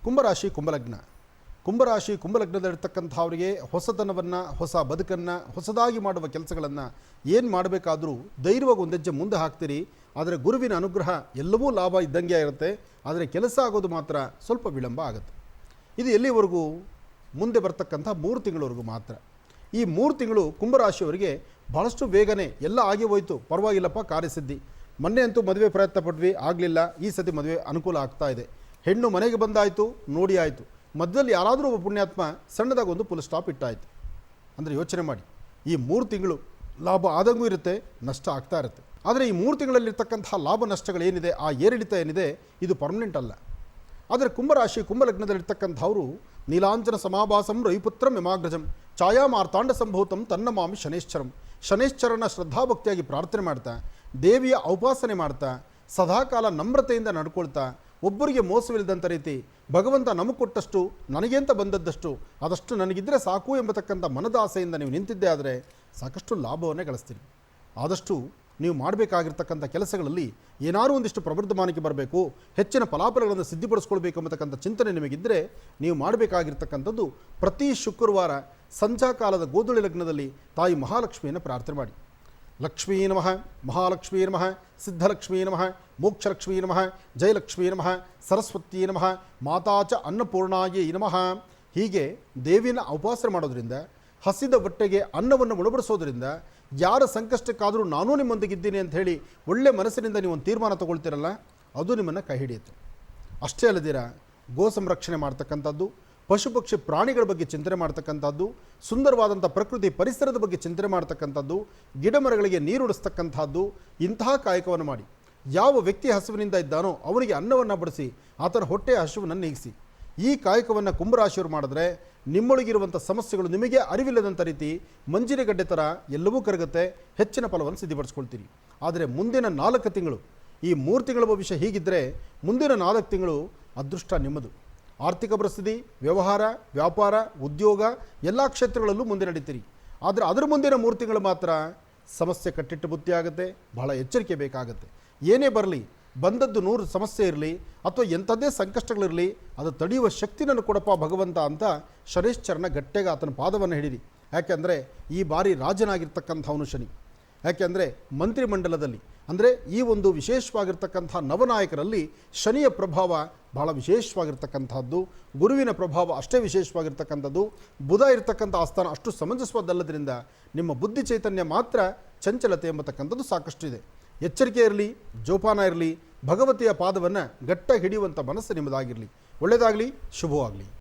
ಕುಂಭರಾಶಿ ಕುಂಭಲಗ್ನ. ಕುಂಭರಾಶಿ ಕುಂಭಲಗ್ನದಲ್ಲಿರ್ತಕ್ಕಂಥವರಿಗೆ ಹೊಸತನವನ್ನು, ಹೊಸ ಬದುಕನ್ನು, ಹೊಸದಾಗಿ ಮಾಡುವ ಕೆಲಸಗಳನ್ನು ಏನು ಮಾಡಬೇಕಾದರೂ ಧೈರ್ಯವಾಗಿ ಒಂದು ಹೆಜ್ಜೆ ಮುಂದೆ ಹಾಕ್ತೀರಿ. ಆದರೆ ಗುರುವಿನ ಅನುಗ್ರಹ ಎಲ್ಲವೂ ಲಾಭ ಇದ್ದಂಗೆ ಇರುತ್ತೆ. ಆದರೆ ಕೆಲಸ ಆಗೋದು ಮಾತ್ರ ಸ್ವಲ್ಪ ವಿಳಂಬ ಆಗುತ್ತೆ. ಇದು ಎಲ್ಲಿವರೆಗೂ? ಮುಂದೆ ಬರ್ತಕ್ಕಂಥ 3 ತಿಂಗಳವರೆಗೂ ಮಾತ್ರ. ಈ 3 ತಿಂಗಳು ಕುಂಭರಾಶಿಯವರಿಗೆ ಭಾಳಷ್ಟು ಬೇಗನೆ ಎಲ್ಲ ಆಗಿ ಹೋಯಿತು, ಪರವಾಗಿಲ್ಲಪ್ಪ, ಕಾರ್ಯಸಿದ್ಧಿ. ಮೊನ್ನೆ ಅಂತೂ ಮದುವೆ ಪ್ರಯತ್ನ ಪಟ್ವಿ, ಆಗಲಿಲ್ಲ. ಈ ಸತಿ ಮದುವೆ ಅನುಕೂಲ ಆಗ್ತಾ ಇದೆ. ಹೆಣ್ಣು ಮನೆಗೆ ಬಂದಾಯಿತು, ನೋಡಿ ಆಯಿತು. ಮಧ್ಯದಲ್ಲಿ ಯಾರಾದರೂ ಒಬ್ಬ ಪುಣ್ಯಾತ್ಮ ಸಣ್ಣದಾಗಿ ಒಂದು ಫುಲ್ ಸ್ಟಾಪ್ ಇಟ್ಟಾಯಿತು. ಅಂದರೆ ಯೋಚನೆ ಮಾಡಿ, ಈ 3 ತಿಂಗಳು ಲಾಭ ಆದಂಗೂ ಇರುತ್ತೆ, ನಷ್ಟ ಆಗ್ತಾ ಇರುತ್ತೆ. ಆದರೆ ಈ 3 ತಿಂಗಳಲ್ಲಿರ್ತಕ್ಕಂಥ ಲಾಭ ನಷ್ಟಗಳೇನಿದೆ, ಆ ಏರಿಳಿತ ಏನಿದೆ, ಇದು ಪರ್ಮನೆಂಟ್ ಅಲ್ಲ. ಆದರೆ ಕುಂಭರಾಶಿ ಕುಂಭಲಗ್ನದಲ್ಲಿರ್ತಕ್ಕಂಥವರು ನೀಲಾಂಜನ ಸಮಾಭಾಸಂ ರವಿಪುತ್ರಂ ಯಮಾಗ್ರಜಂ ಛಾಯಾ ಮಾರ್ತಾಂಡ ಸಂಭೂತಂ ತನ್ನ ಮಾಮಿ ಶನೇಶ್ಚರಂ. ಶನೇಶ್ಚರನ ಶ್ರದ್ಧಾಭಕ್ತಿಯಾಗಿ ಪ್ರಾರ್ಥನೆ ಮಾಡ್ತಾ, ದೇವಿಯ ಔಪಾಸನೆ ಮಾಡ್ತಾ, ಸದಾಕಾಲ ನಮ್ರತೆಯಿಂದ ನಡ್ಕೊಳ್ತಾ, ಒಬ್ಬರಿಗೆ ಮೋಸವಿಲ್ಲದಂಥ ರೀತಿ ಭಗವಂತ ನಮಗೆ ಕೊಟ್ಟಷ್ಟು, ನನಗೇಂತ ಬಂದದ್ದಷ್ಟು, ಅದಷ್ಟು ನನಗಿದ್ದರೆ ಸಾಕು ಎಂಬತಕ್ಕಂಥ ಮನದಾಸೆಯಿಂದ ನೀವು ನಿಂತಿದ್ದೇ ಆದರೆ ಸಾಕಷ್ಟು ಲಾಭವನ್ನೇ ಗಳಿಸ್ತೀರಿ. ಆದಷ್ಟು ನೀವು ಮಾಡಬೇಕಾಗಿರ್ತಕ್ಕಂಥ ಕೆಲಸಗಳಲ್ಲಿ ಏನಾದರೂ ಒಂದಿಷ್ಟು ಪ್ರವರ್ಧಮಾನಕ್ಕೆ ಬರಬೇಕು, ಹೆಚ್ಚಿನ ಫಲಾಫಲಗಳನ್ನು ಸಿದ್ಧಿಪಡಿಸ್ಕೊಳ್ಬೇಕು ಎಂಬತಕ್ಕಂಥ ಚಿಂತನೆ ನಿಮಗಿದ್ದರೆ ನೀವು ಮಾಡಬೇಕಾಗಿರ್ತಕ್ಕಂಥದ್ದು ಪ್ರತಿ ಶುಕ್ರವಾರ ಸಂಧ್ಯಾಕಾಲದ ಗೋಧುಳಿ ಲಗ್ನದಲ್ಲಿ ತಾಯಿ ಮಹಾಲಕ್ಷ್ಮಿಯನ್ನು ಪ್ರಾರ್ಥನೆ ಮಾಡಿ. ಲಕ್ಷ್ಮೀ ನಮಃ, ಮಹಾಲಕ್ಷ್ಮೀ ನಮಃ, ಸಿದ್ಧಲಕ್ಷ್ಮೀ ನಮಃ, ಮೋಕ್ಷಲಕ್ಷ್ಮೀ ನಮಃ, ಜಯಲಕ್ಷ್ಮೀ ನಮಃ, ಸರಸ್ವತೀ ನಮಃ, ಮಾತಾಚ ಅನ್ನಪೂರ್ಣಾಯೇ ನಮಃ. ಹೀಗೆ ದೇವಿನ ಉಪಾಸನೆ ಮಾಡೋದ್ರಿಂದ, ಹಸಿದ ಹೊಟ್ಟೆಗೆ ಅನ್ನವನ್ನು ಉಣಬಡಿಸೋದ್ರಿಂದ, ಯಾರ ಸಂಕಷ್ಟಕ್ಕಾದರೂ ನಾನೂ ನಿಮ್ಮೊಂದಿಗಿದ್ದೀನಿ ಅಂತ ಹೇಳಿ ಒಳ್ಳೆ ಮನಸ್ಸಿನಿಂದ ನೀವು ಒಂದು ತೀರ್ಮಾನ ತೊಗೊಳ್ತೀರಲ್ಲ, ಅದು ನಿಮ್ಮನ್ನು ಕೈ ಹಿಡಿಯುತ್ತೆ. ಅಷ್ಟೇ ಅಲ್ಲದಿರ ಗೋ ಸಂರಕ್ಷಣೆ ಮಾಡ್ತಕ್ಕಂಥದ್ದು, ಪಶು ಪಕ್ಷಿ ಪ್ರಾಣಿಗಳ ಬಗ್ಗೆ ಚಿಂತನೆ ಮಾಡ್ತಕ್ಕಂಥದ್ದು, ಸುಂದರವಾದಂಥ ಪ್ರಕೃತಿ ಪರಿಸರದ ಬಗ್ಗೆ ಚಿಂತನೆ ಮಾಡ್ತಕ್ಕಂಥದ್ದು, ಗಿಡ ಮರಗಳಿಗೆ ನೀರುಣಿಸ್ತಕ್ಕಂಥದ್ದು, ಇಂತಹ ಕಾಯಕವನ್ನು ಮಾಡಿ. ಯಾವ ವ್ಯಕ್ತಿ ಹಸುವಿನಿಂದ ಇದ್ದಾನೋ ಅವನಿಗೆ ಅನ್ನವನ್ನು ಬಡಿಸಿ ಆತನ ಹೊಟ್ಟೆಯ ಹಸುವನ್ನು ನೀಗಿಸಿ. ಈ ಕಾಯಕವನ್ನು ಕುಂಭರಾಶಿಯವರು ಮಾಡಿದ್ರೆ ನಿಮ್ಮೊಳಗಿರುವಂಥ ಸಮಸ್ಯೆಗಳು ನಿಮಗೆ ಅರಿವಿಲ್ಲದಂಥ ರೀತಿ ಮಂಜಿನಗಡ್ಡೆ ಥರ ಎಲ್ಲವೂ ಕರಗುತ್ತೆ, ಹೆಚ್ಚಿನ ಫಲವನ್ನು ಸಿದ್ಧಪಡಿಸ್ಕೊಳ್ತೀರಿ. ಆದರೆ ಮುಂದಿನ 4 ತಿಂಗಳು, ಈ 3 ತಿಂಗಳ ಭವಿಷ್ಯ ಹೀಗಿದ್ದರೆ ಮುಂದಿನ 4 ತಿಂಗಳು ಅದೃಷ್ಟ ನಿಮ್ಮದು. ಆರ್ಥಿಕ ಪರಿಸ್ಥಿತಿ, ವ್ಯವಹಾರ, ವ್ಯಾಪಾರ, ಉದ್ಯೋಗ ಎಲ್ಲ ಕ್ಷೇತ್ರಗಳಲ್ಲೂ ಮುಂದೆ ನಡೀತೀರಿ. ಆದರೆ ಅದರ ಮುಂದಿನ 3 ತಿಂಗಳು ಮಾತ್ರ ಸಮಸ್ಯೆ ಕಟ್ಟಿಟ್ಟು ಬುತ್ತಿ ಆಗುತ್ತೆ, ಬಹಳ ಎಚ್ಚರಿಕೆ ಬೇಕಾಗುತ್ತೆ. ಏನೇ ಬರಲಿ, ಬಂದದ್ದು 100 ಸಮಸ್ಯೆ ಇರಲಿ ಅಥವಾ ಎಂಥದ್ದೇ ಸಂಕಷ್ಟಗಳಿರಲಿ, ಅದು ತಡೆಯುವ ಶಕ್ತಿ ನನಗೆ ಕೊಡಪ್ಪ ಭಗವಂತ ಅಂತ ಶನೇಶ್ಚರನ ಗಟ್ಟೆಗೆ ಆತನ ಪಾದವನ್ನು ಹಿಡಿರಿ. ಯಾಕೆಂದರೆ ಈ ಬಾರಿ ರಾಜನಾಗಿರ್ತಕ್ಕಂಥವನು ಶನಿ. ಯಾಕೆಂದರೆ ಮಂತ್ರಿಮಂಡಲದಲ್ಲಿ, ಅಂದರೆ ಈ ಒಂದು ವಿಶೇಷವಾಗಿರ್ತಕ್ಕಂಥ ನವನಾಯಕರಲ್ಲಿ ಶನಿಯ ಪ್ರಭಾವ ಬಹಳ ವಿಶೇಷವಾಗಿರ್ತಕ್ಕಂಥದ್ದು, ಗುರುವಿನ ಪ್ರಭಾವ ಅಷ್ಟೇ ವಿಶೇಷವಾಗಿರ್ತಕ್ಕಂಥದ್ದು, ಬುಧ ಇರತಕ್ಕಂಥ ಆಸ್ಥಾನ ಅಷ್ಟು ಸಮಂಜಸವಾದಲ್ಲದ್ರಿಂದ ನಿಮ್ಮ ಬುದ್ಧಿ ಚೈತನ್ಯ ಮಾತ್ರ ಚಂಚಲತೆ ಎಂಬತಕ್ಕಂಥದ್ದು ಸಾಕಷ್ಟು ಇದೆ. ಎಚ್ಚರಿಕೆ ಇರಲಿ, ಜೋಪಾನ ಇರಲಿ, ಭಗವತಿಯ ಪಾದವನ್ನು ಗಟ್ಟಾಗಿ ಹಿಡಿಯುವಂಥ ಮನಸ್ಸು ನಿಮ್ಮದಾಗಿರಲಿ. ಒಳ್ಳೆಯದಾಗಲಿ, ಶುಭವಾಗಲಿ.